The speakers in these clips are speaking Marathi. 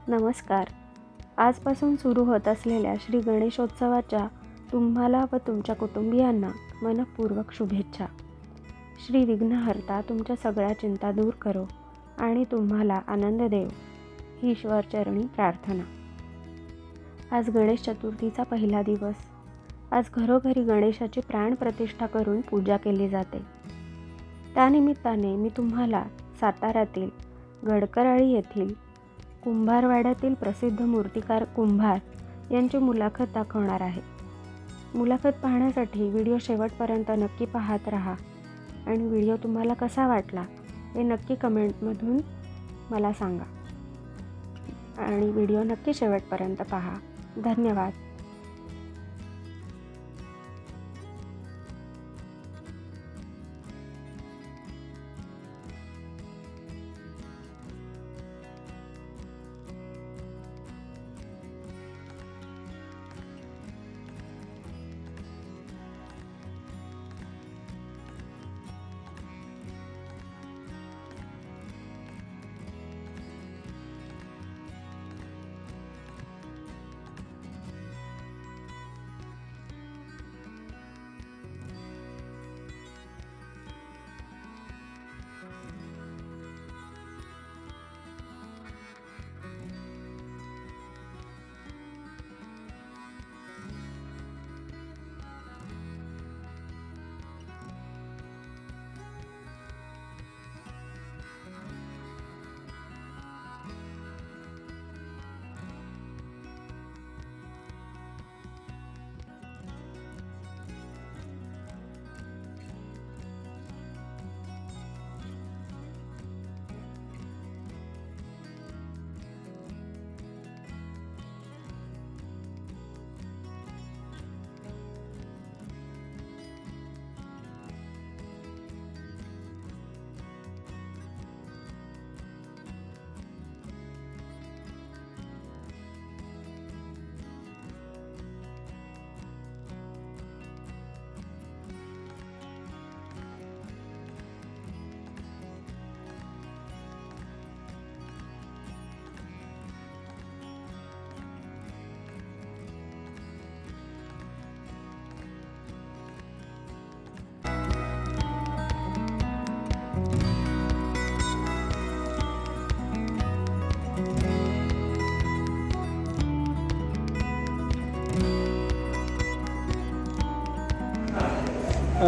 नमस्कार. आजपासून सुरू होत असलेल्या श्री गणेशोत्सवाच्या तुम्हाला व तुमच्या कुटुंबियांना मनःपूर्वक शुभेच्छा. श्री विघ्नहर्ता तुमच्या सगळ्या चिंता दूर करो आणि तुम्हाला आनंद देव ही ईश्वरचरणी प्रार्थना. आज गणेश चतुर्थीचा पहिला दिवस. आज घरोघरी गणेशाची प्राणप्रतिष्ठा करून पूजा केली जाते. त्यानिमित्ताने मी तुम्हाला साताऱ्यातील गडकराळी येथील कुंभारवाड्यातील प्रसिद्ध मूर्तिकार कुंभार यांची मुलाखत दाखवणार आहे. मुलाखत पाहण्यासाठी व्हिडिओ शेवटपर्यंत नक्की पाहत राहा आणि व्हिडिओ तुम्हाला कसा वाटला हे नक्की कमेंटमधून मला सांगा आणि व्हिडिओ नक्की शेवटपर्यंत पहा. धन्यवाद.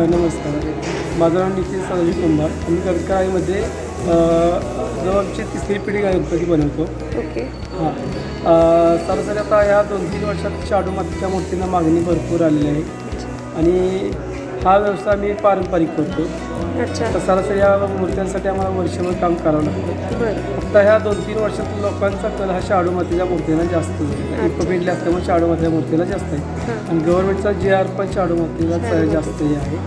नमस्कार. माझं नाव निखिल सावजी कुंभार. आम्ही गडकराळीमध्ये जवळची तिसरी पिढी गणपती बनवतो. ओके. हां, सरासरी आता या 2-3 वर्षात शाडू मातीच्या मूर्तींना मागणी भरपूर आलेली आहे आणि हा व्यवसाय आम्ही पारंपरिक करतो. अच्छा. तर सरासरी या मूर्त्यांसाठी आम्हाला वर्षभर काम करावं लागतं. बरं. आता ह्या 2-3 वर्षात लोकांचा कल हा शाडू मातीच्या मूर्तीला जास्त आहे. इकोफ्रेंडली असल्यामुळे शाडू मातीच्या मूर्तीला जास्त आहे आणि गव्हर्नमेंटचा GR पण शाडू मातीला जास्त हे आहे.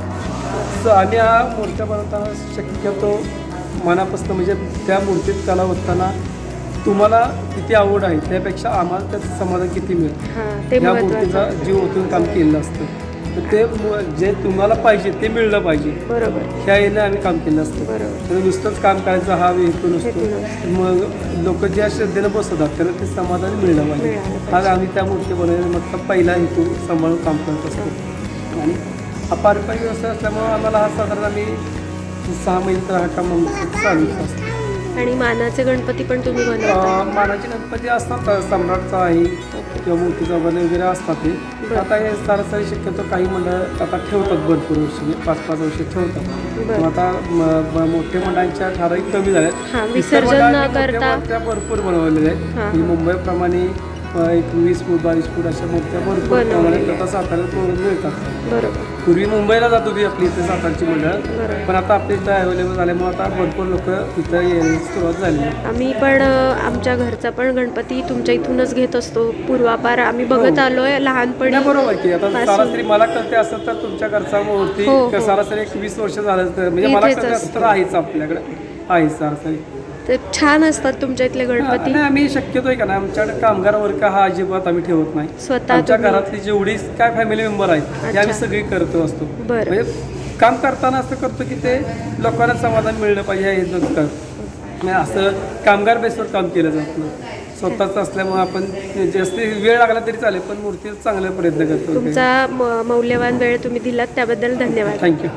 तर आम्ही हा मूर्त्या बनवताना शक्यतो मनापासून म्हणजे त्या मूर्तीत कला होताना तुम्हाला किती आवड आहे त्यापेक्षा आम्हाला त्याचं समाधान किती मिळतं या मूर्तीचा जीव ओतून काम केलेलं असतं. तर ते जे तुम्हाला पाहिजे ते मिळलं पाहिजे. बरोबर. ह्या येणं आम्ही काम केलं असतं. बरोबर. तर नुसतंच काम करायचं हा हेतू नसतो. मग लोक ज्या श्रद्धेनं बसवतात त्यांना ते समाधान मिळलं पाहिजे. हा आम्ही त्या मूर्ती बनवण्याचा पहिला हेतू सांभाळून काम करत असतो. आणि हा पारंपरिक व्यवसाय असल्यामुळं आम्हाला हा साधारण आम्ही 6 महिने तर हा काम चालूच असतो. आणि मानाचे गणपती पण तुम्ही बनवता? मानाचे गणपती असतात, सम्राटचा आहे किंवा मूर्तीचा वगैरे असतात. ते आता हे सरासरी शक्यतो काही मंडळ आता ठेवतात भरपूर वर्ष 5-5 वर्ष ठेवतात. मग आता मोठ्या मंडळांच्या ठराविक कमी झाल्यात. विसर्जन न करता त्या भरपूर बनवलेल्या आहेत. मुंबईप्रमाणे 20 फूट 22 फूट अशा मूर्त्या भरपूर प्रमाणात आता साताऱ्यात मिळतात. बरोबर. पूर्वी मुंबईला जात होती आपली इथे सातारची मंडळ, पण आता आपल्या इथं अवेलेबल झाल्यामुळे आता भरपूर लोक इथं येण्याची सुरुवात झाली आहे. आम्ही पण आमच्या घरचा पण गणपती तुमच्या इथूनच घेत असतो. पूर्वापार आम्ही बघत आलोय लहानपणी. बरोबर की आता सरासरी मला कळते असं तर तुमच्या घरचा मूर्ती सरासरी 20 वर्ष झालं तर म्हणजे मला कळते असं तर आहेच आपल्याकडे आहे सरासरी. ते छान असतात तुमच्या इथले गणपती. नाही आम्ही शक्यतो का नाही आमच्याकडे कामगार वर्ग हा अजिबात आम्ही ठेवत नाही. स्वतः आमच्या घरातली जेवढी काय फॅमिली मेंबर आहेत ते आम्ही सगळी करतो असतो. म्हणजे काम करताना असं करतो की ते लोकांना समाधान मिळलं पाहिजे हे म्हणजे असं कामगार बेसवर काम केलं जात नाही. स्वतःच असल्यामुळे आपण जास्त वेळ लागला तरी चालेल, पण मूर्ती चांगला प्रयत्न करतो. तुमचा मौल्यवान वेळ तुम्ही दिलात त्याबद्दल धन्यवाद. थँक्यू.